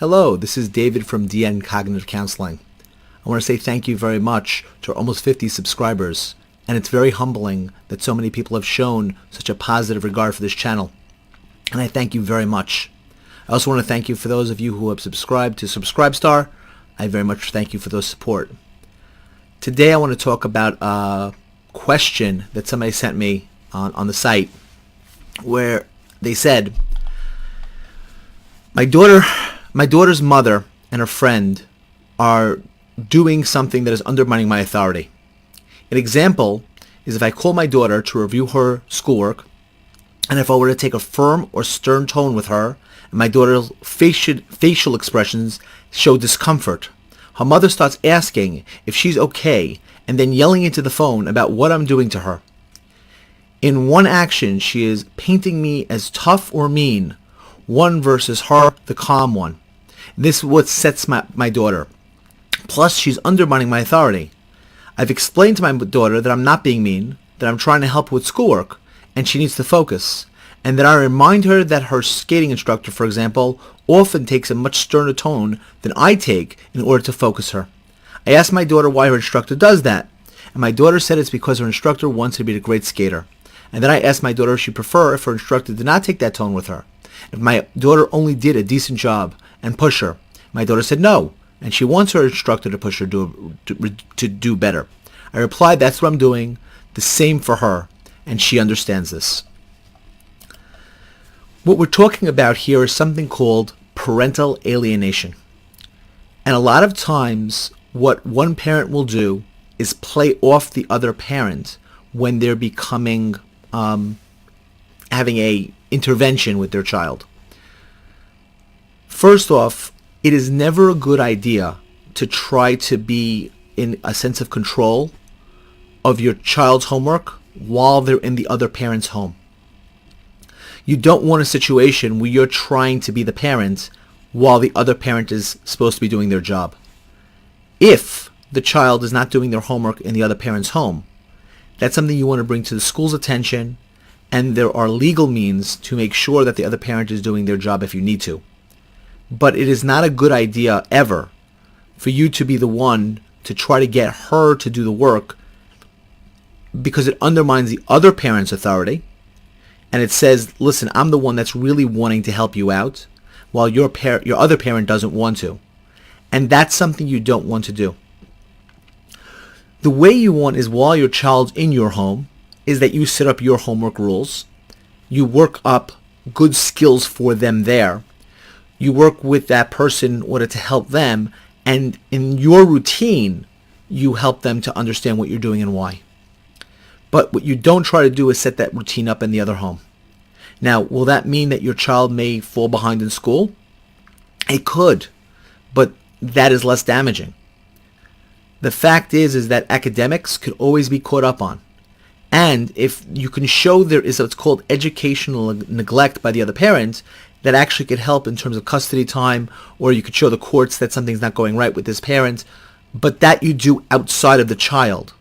Hello, this is David from DN Cognitive Counseling. I want to say thank you very much to our almost 50 subscribers, and it's very humbling that so many people have shown such a positive regard for this channel, and I thank you very much. I also want to thank you for those of you who have subscribed to Subcribe-star. I very much thank you for those support. Today I want to talk about a question that somebody sent me on the site, where they said, my daughter's mother and her friend are doing something that is undermining my authority. An example is if I call my daughter to review her schoolwork, and if I were to take a firm or stern tone with her, and my daughter's facial expressions show discomfort, her mother starts asking if she's okay and then yelling into the phone about what I'm doing to her. In one action, she is painting me as tough or mean, one versus her, the calm one. This is what sets my daughter. Plus, she's undermining my authority. I've explained to my daughter that I'm not being mean, that I'm trying to help her with schoolwork, and she needs to focus, and that I remind her that her skating instructor, for example, often takes a much sterner tone than I take in order to focus her. I asked my daughter why her instructor does that, and my daughter said it's because her instructor wants her to be a great skater. And then I asked my daughter if she'd prefer if her instructor did not take that tone with her. If my daughter only did a decent job and push her. My daughter said no, and she wants her instructor to push her to do better. I replied, that's what I'm doing, the same for her, and she understands this. What we're talking about here is something called parental alienation. And a lot of times, what one parent will do is play off the other parent when they're becoming, having a intervention with their child. First off, it is never a good idea to try to be in a sense of control of your child's homework while they're in the other parent's home. You don't want a situation where you're trying to be the parent while the other parent is supposed to be doing their job. If the child is not doing their homework in the other parent's home, that's something you want to bring to the school's attention, and there are legal means to make sure that the other parent is doing their job if you need to. But it is not a good idea ever for you to be the one to try to get her to do the work, because it undermines the other parent's authority, and it says, listen, I'm the one that's really wanting to help you out, while your other parent doesn't want to. And that's something you don't want to do. The way you want is, while your child's in your home, is that you set up your homework rules. You work up good skills for them there. You work with that person in order to help them. And in your routine, you help them to understand what you're doing and why. But what you don't try to do is set that routine up in the other home. Now, will that mean that your child may fall behind in school? It could, but that is less damaging. The fact is that academics could always be caught up on. And if you can show there is what's called educational neglect by the other parent, that actually could help in terms of custody time, or you could show the courts that something's not going right with this parent, but that you do outside of the child.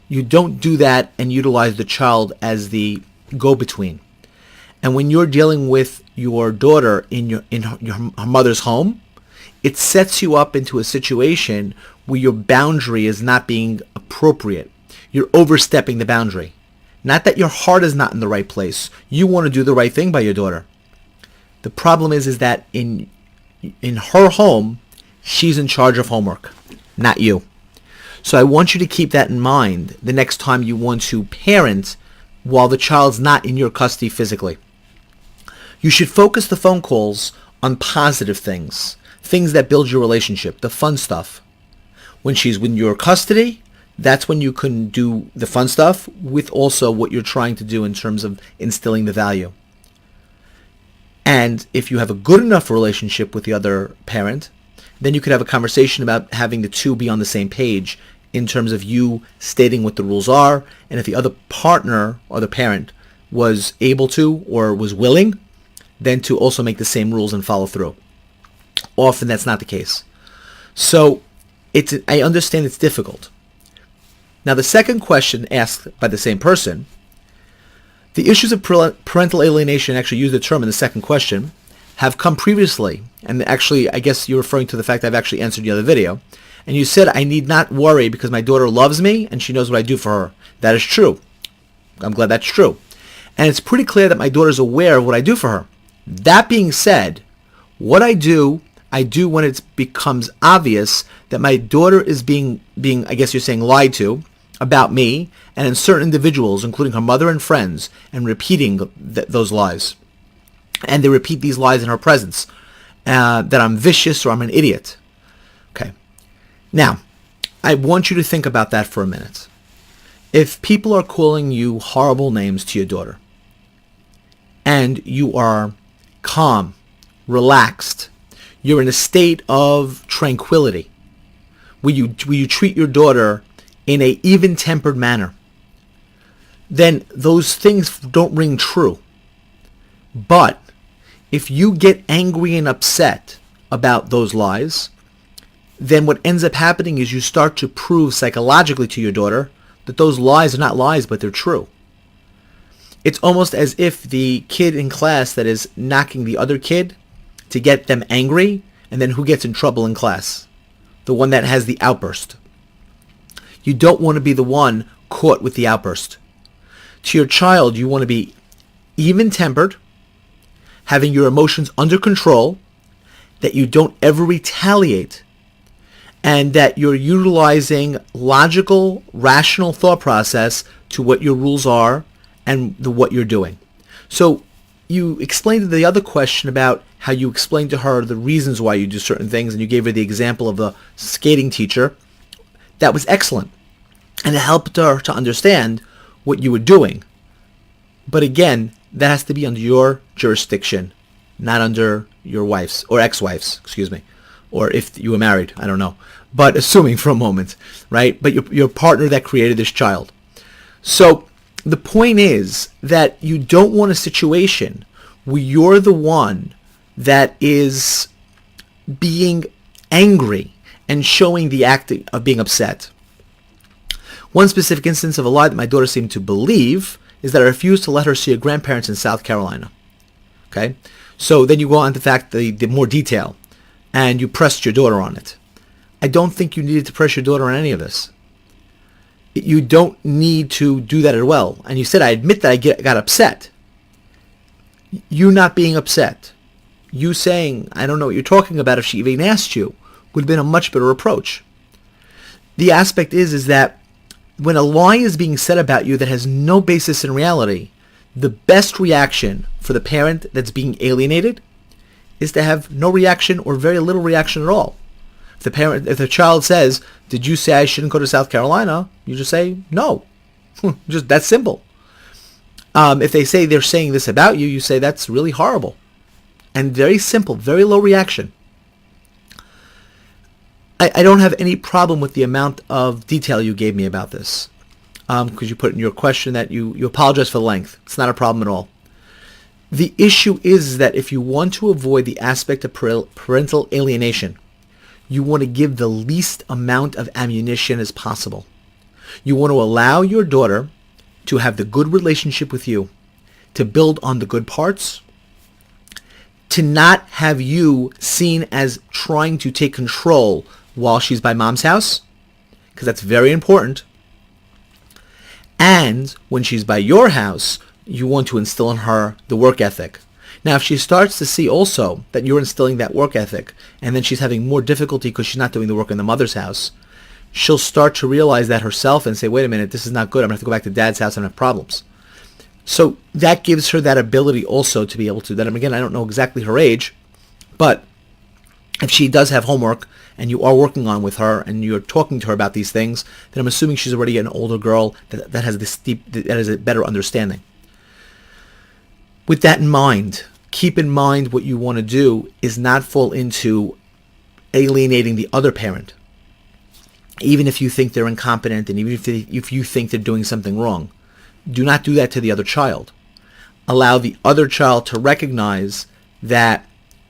You don't do that and utilize the child as the go-between. And when you're dealing with your daughter in her mother's home, it sets you up into a situation where your boundary is not being appropriate. You're overstepping the boundary. Not that your heart is not in the right place. You want to do the right thing by your daughter. The problem is that in her home, she's in charge of homework, not you. So I want you to keep that in mind the next time you want to parent while the child's not in your custody physically. You should focus the phone calls on positive things, things that build your relationship, the fun stuff. When she's in your custody, that's when you can do the fun stuff with also what you're trying to do in terms of instilling the value. And if you have a good enough relationship with the other parent, then you could have a conversation about having the two be on the same page in terms of you stating what the rules are, and if the other partner or the parent was able to or was willing, then to also make the same rules and follow through. Often that's not the case. So I understand it's difficult. Now, the second question asked by the same person, the issues of parental alienation, actually use the term in the second question, have come previously and actually I guess you're referring to the fact I've actually answered the other video, and you said I need not worry because my daughter loves me and she knows what I do for her. That is true. I'm glad that's true. And it's pretty clear that my daughter's aware of what I do for her. That being said, what I do when it becomes obvious that my daughter is being, I guess you're saying, lied to about me and in certain individuals, including her mother and friends, and repeating those lies. And they repeat these lies in her presence, that I'm vicious or I'm an idiot. Okay. Now, I want you to think about that for a minute. If people are calling you horrible names to your daughter, and you are calm, relaxed, you're in a state of tranquility, where you treat your daughter in a even-tempered manner, then those things don't ring true. But if you get angry and upset about those lies, then what ends up happening is you start to prove psychologically to your daughter that those lies are not lies, but they're true. It's almost as if the kid in class that is knocking the other kid to get them angry, and then who gets in trouble in class? The one that has the outburst. You don't want to be the one caught with the outburst. To your child, you want to be even-tempered, having your emotions under control, that you don't ever retaliate, and that you're utilizing logical, rational thought process to what your rules are and what you're doing. So you explained the other question about how you explained to her the reasons why you do certain things, and you gave her the example of the skating teacher. That was excellent, and it helped her to understand what you were doing. But again, that has to be under your jurisdiction, not under your wife's, or ex-wife's, excuse me, or if you were married, I don't know. But assuming for a moment, right? But your partner that created this child. So the point is that you don't want a situation where you're the one that is being angry and showing the act of being upset. One specific instance of a lie that my daughter seemed to believe is that I refused to let her see her grandparents in South Carolina. Okay? So then you go on to the fact, the more detail, and you pressed your daughter on it. I don't think you needed to press your daughter on any of this. You don't need to do that as well. And you said, I admit that I got upset. You not being upset, you saying, I don't know what you're talking about if she even asked you, would have been a much better approach. The aspect is that when a lie is being said about you that has no basis in reality, the best reaction for the parent that's being alienated is to have no reaction or very little reaction at all. If the child says, did you say I shouldn't go to South Carolina? You just say, no. Just that simple. If they say they're saying this about you, you say that's really horrible. And very simple, very low reaction. I don't have any problem with the amount of detail you gave me about this. Because you put in your question that you apologize for the length. It's not a problem at all. The issue is that if you want to avoid the aspect of parental alienation, you want to give the least amount of ammunition as possible. You want to allow your daughter to have the good relationship with you, to build on the good parts, to not have you seen as trying to take control while she's by mom's house, because that's very important. And when she's by your house, you want to instill in her the work ethic. Now, if she starts to see also that you're instilling that work ethic, and then she's having more difficulty because she's not doing the work in the mother's house, she'll start to realize that herself and say, wait a minute, this is not good. I'm going to have to go back to dad's house and have problems. So that gives her that ability also to be able to, that again, I don't know exactly her age, but if she does have homework and you are working on with her and you're talking to her about these things, then I'm assuming she's already an older girl that has a better understanding. With that in mind, keep in mind what you want to do is not fall into alienating the other parent, even if you think they're incompetent and even if you think they're doing something wrong. Do not do that to the other child. Allow the other child to recognize that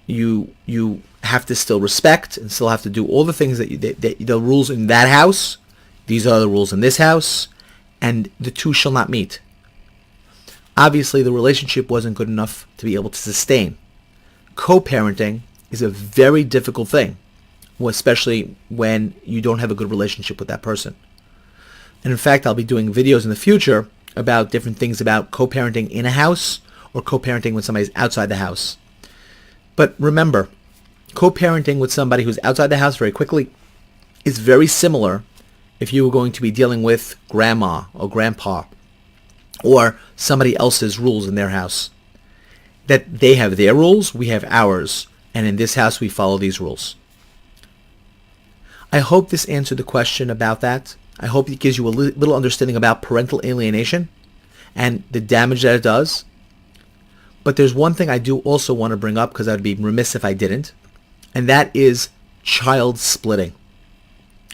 you have to still respect and still have to do all the things that the rules in that house, these are the rules in this house, and the two shall not meet. Obviously, the relationship wasn't good enough to be able to sustain. Co-parenting is a very difficult thing, especially when you don't have a good relationship with that person. And in fact, I'll be doing videos in the future about different things about co-parenting in a house or co-parenting when somebody's outside the house. But remember, co-parenting with somebody who's outside the house very quickly is very similar if you were going to be dealing with grandma or grandpa or somebody else's rules in their house. That they have their rules, we have ours, and in this house we follow these rules. I hope this answered the question about that. I hope it gives you a little understanding about parental alienation and the damage that it does. But there's one thing I do also want to bring up, because I'd be remiss if I didn't, and that is child splitting.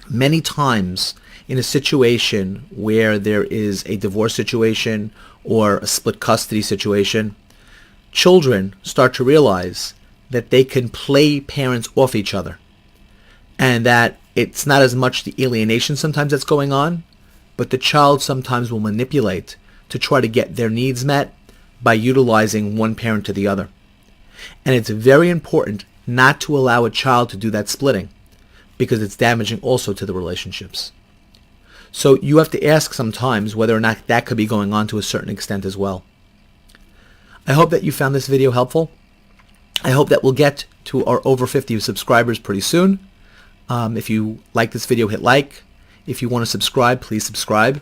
Many times in a situation where there is a divorce situation or a split custody situation, children start to realize that they can play parents off each other, and that it's not as much the alienation sometimes that's going on, but the child sometimes will manipulate to try to get their needs met by utilizing one parent to the other. And it's very important not to allow a child to do that splitting, because it's damaging also to the relationships. So you have to ask sometimes whether or not that could be going on to a certain extent as well. I hope that you found this video helpful. I hope that we'll get to our over 50 subscribers pretty soon. If you like this video, hit like. If you want to subscribe, please subscribe.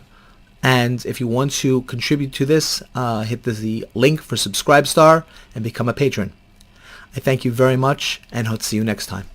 And if you want to contribute to this, hit the link for Subcribe-star and become a patron. I thank you very much, and hope to see you next time.